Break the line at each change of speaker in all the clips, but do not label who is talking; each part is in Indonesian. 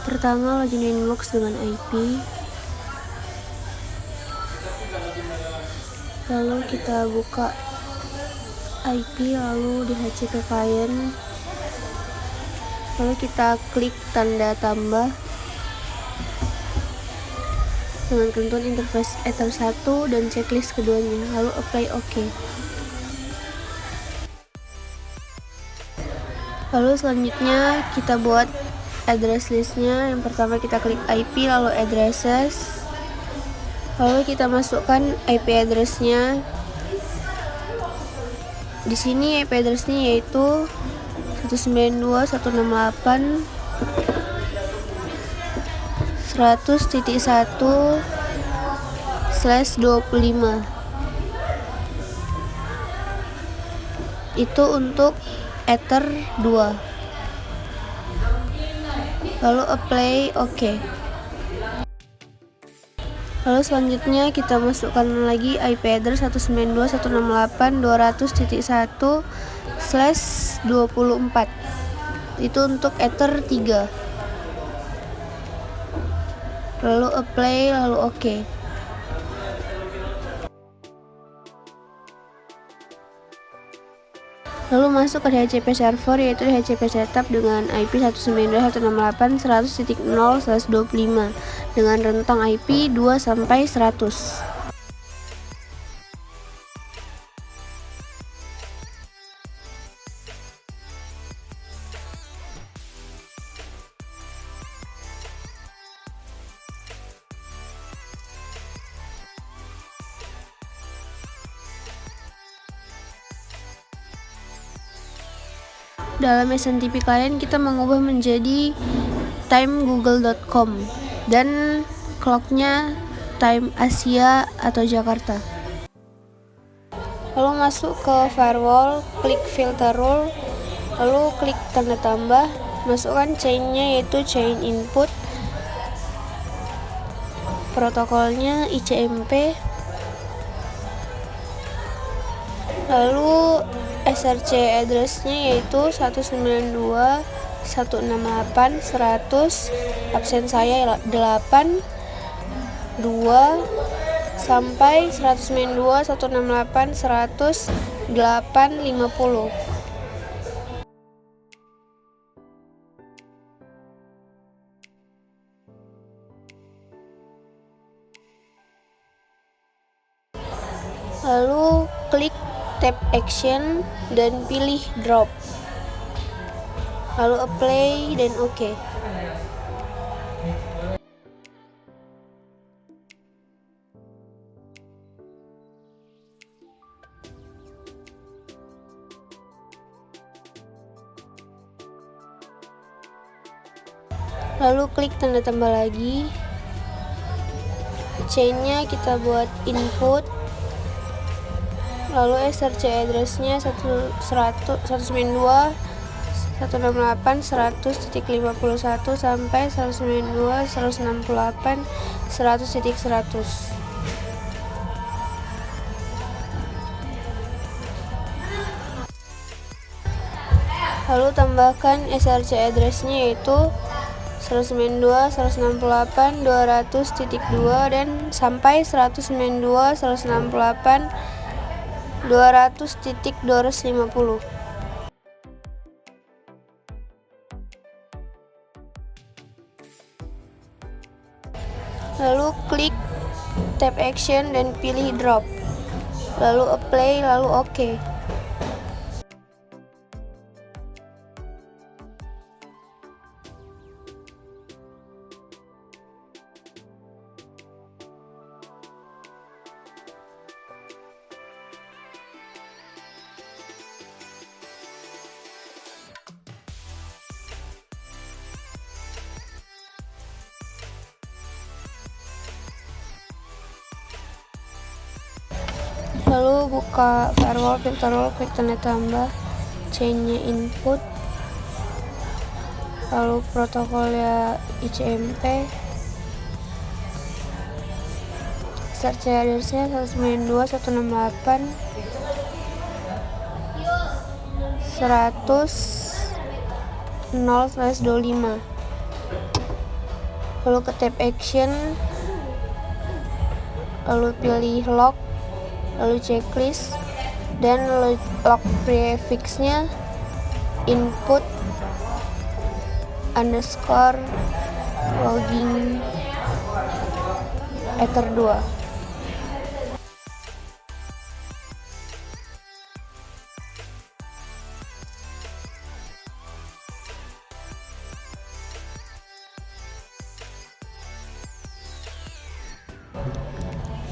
Pertama, login inbox dengan IP. Lalu kita buka IP, lalu di HCP client. Lalu kita klik tanda tambah dengan ketentuan interface Ether 1 dan checklist keduanya, lalu apply OK. Lalu selanjutnya kita buat address listnya. Yang pertama kita klik IP, lalu addresses, lalu kita masukkan IP addressnya. Di sini IP addressnya yaitu 192.168.100.1/25. Itu untuk Ether 2. Lalu apply OK. Lalu selanjutnya kita masukkan lagi IP address 192.168.200.1/24. Itu untuk Ether 3. Lalu apply, lalu OK. Lalu masuk ke DHCP server, yaitu DHCP setup dengan IP 192.168.100.0/25 dengan rentang IP 2-100. Dalam SNTP client kita mengubah menjadi timegoogle.com dan clocknya time Asia atau Jakarta. Lalu masuk ke firewall, klik filter rule, lalu klik tanda tambah, masukkan chainnya yaitu chain input, protokolnya ICMP, lalu SRC addressnya yaitu 192.168.100, absen saya 8, 2 sampai 192.168.100.850. Lalu klik tap action dan pilih drop, lalu apply dan OK. Lalu klik tanda tambah lagi, chainnya kita buat input, lalu SRC addressnya 192.168.100.51 sampai 192.168.100.100. Lalu tambahkan SRC addressnya yaitu 192.168.200.2 dan sampai 192.168.200.250. Lalu klik tap action dan pilih drop, lalu apply, lalu OK. Lalu buka firewall, filter rule, klik tanda tambah, chainnya input, lalu protokolnya ICMP, search addressnya 192.168.100.0/25. lalu ke tab action, lalu pilih log, lalu checklist, dan log prefixnya input underscore logging ether 2.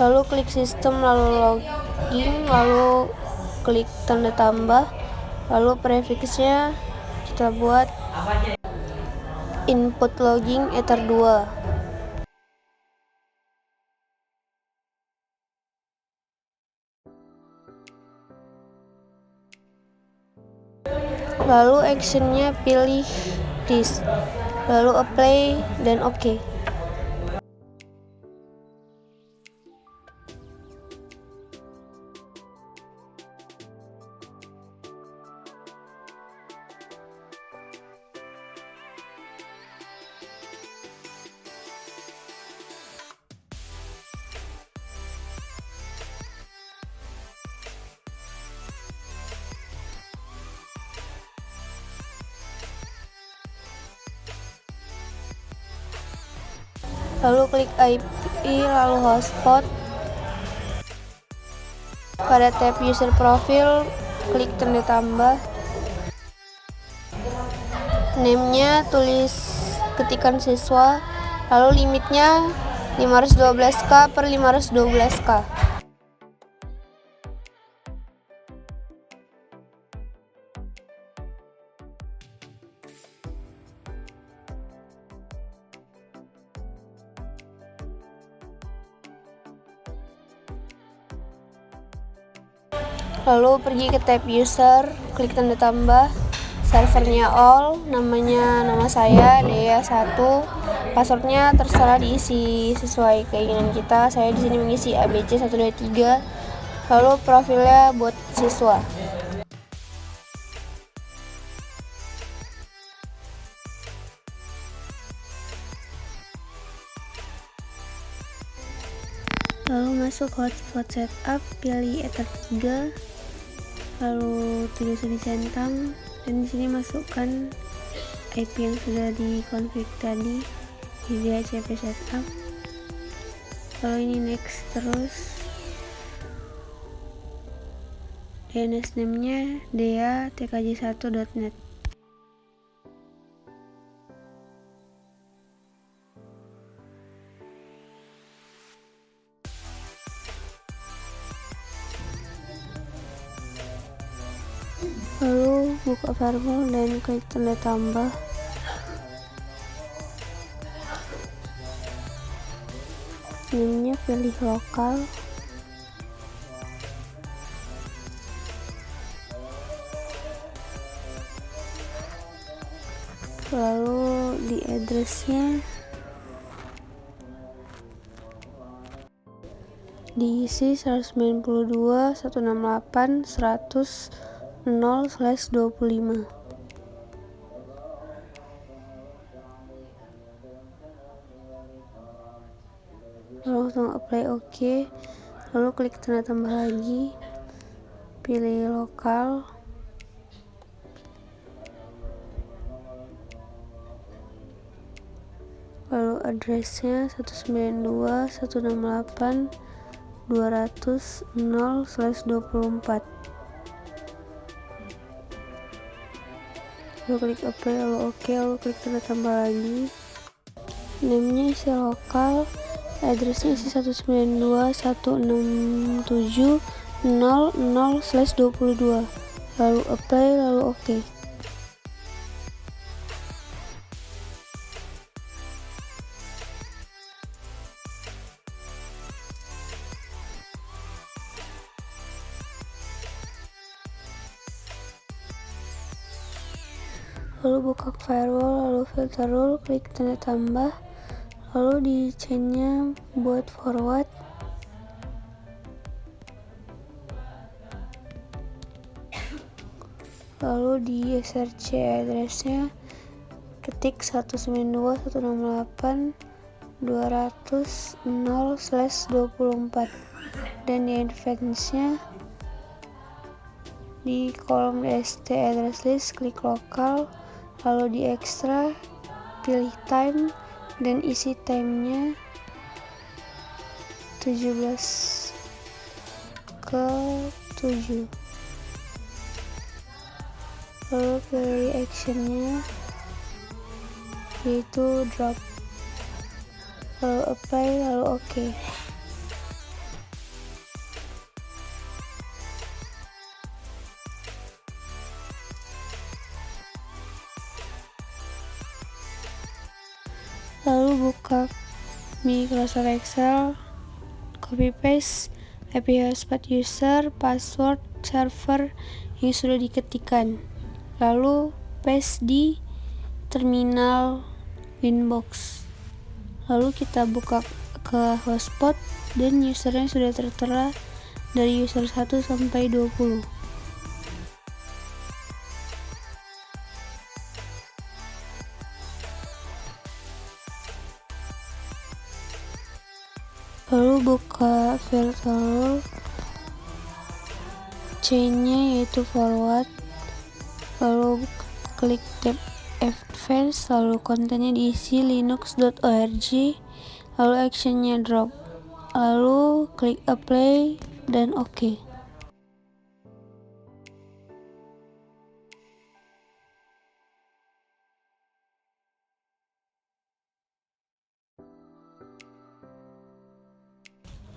Lalu klik sistem, lalu login, lalu klik tanda tambah, lalu prefixnya kita buat input logging ether 2. Lalu actionnya pilih this, lalu apply dan OK. Lalu klik IP, lalu hotspot. Pada tab user profile, klik tanda tambah. Name-nya ketikkan siswa, lalu limitnya 512k per 512k. Lalu pergi ke tab user, klik tanda tambah, servernya all, namanya nama saya Dea1, passwordnya terserah diisi sesuai keinginan kita. Saya di sini mengisi ABC123, lalu profilnya buat siswa. Lalu masuk hotspot setup, pilih ether 3, lalu tulis dicentang, dan di sini masukkan IP yang sudah dikonfig tadi di DHCP setup. Lalu ini next terus. DNS name-nya dea@tkj1.net. Lalu buka firewall dan klik tanda tambah. Name-nya pilih lokal. Lalu di address-nya diisi 192.168.100/25. Langsung apply OK, lalu klik tanda tambah lagi, pilih lokal, lalu addressnya 192.168.200/24. lalu klik apply, lalu OK, lalu klik tanda tambah lagi, name-nya isi lokal, addressnya isi 192.167.00/22, lalu apply, lalu OK. Lalu buka firewall, lalu filter rule, klik tanda tambah, lalu di chain-nya buat forward, lalu di src address-nya ketik 192.168 200/24, dan di advance-nya di kolom DST address list klik lokal, lalu di extra pilih time dan isi timenya 17/7, lalu pilih actionnya yaitu drop, lalu apply, lalu OK. Lalu buka Microsoft Excel, copy paste IP hotspot user, password, server yang sudah diketikkan, lalu paste di terminal Winbox. Lalu kita buka ke hotspot dan usernya sudah tertera dari user 1 sampai 20. Lalu buka virtual chain-nya yaitu forward, lalu klik tab advance, lalu kontennya diisi linux.org, lalu actionnya drop, lalu klik apply dan OK.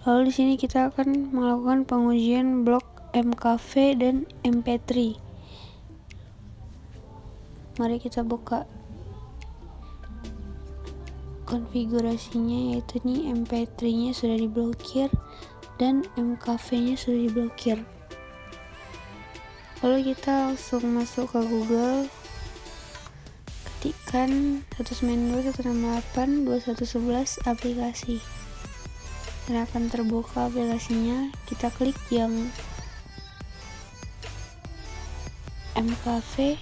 Lalu di sini kita akan melakukan pengujian blok mkv dan mp3. Mari kita buka konfigurasinya, yaitu nih mp3-nya sudah diblokir dan mkv-nya sudah diblokir. Lalu kita langsung masuk ke Google, ketikkan 192.168.2111 aplikasi. Dan akan terbuka aplikasinya. Kita klik yang mkv.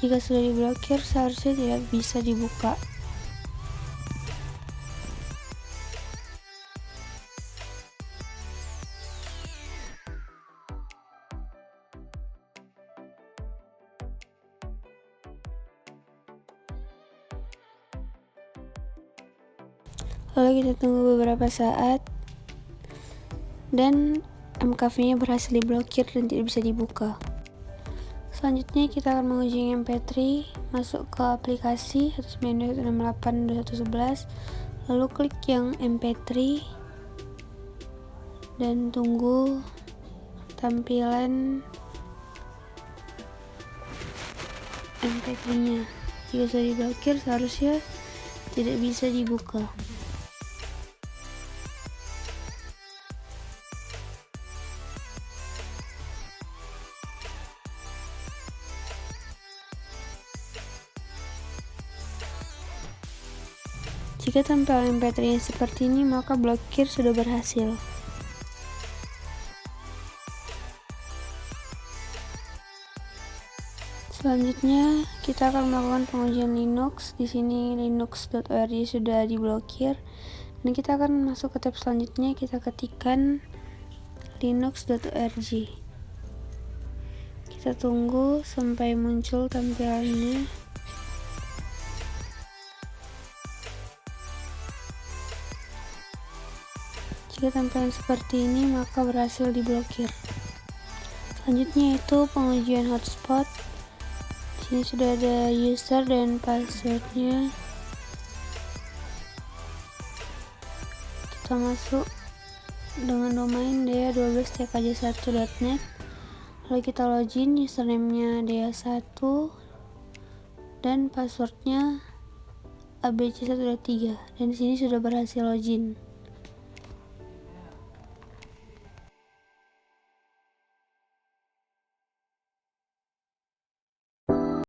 Jika sudah diblokir, seharusnya tidak bisa dibuka. Lalu kita tunggu beberapa saat dan mkv-nya berhasil diblokir dan tidak bisa dibuka. Selanjutnya kita akan menguji mp3. Masuk ke aplikasi 192.168.2111, lalu klik yang mp3 dan tunggu tampilan mp3-nya. Jika sudah diblokir, seharusnya tidak bisa dibuka. Jika tampilan mp3-nya seperti ini, maka blokir sudah berhasil. Selanjutnya, kita akan melakukan pengujian Linux. Di sini linux.org sudah diblokir. Dan kita akan masuk ke tab selanjutnya, kita ketikkan linux.org. Kita tunggu sampai muncul tampilannya. Jika tampilan seperti ini, maka berhasil diblokir. Selanjutnya itu pengujian hotspot. Di sini sudah ada user dan passwordnya. Kita masuk dengan domain dea12tkj1.net. Lalu kita login, username-nya dea1 dan passwordnya abc123. Dan di sini sudah berhasil login.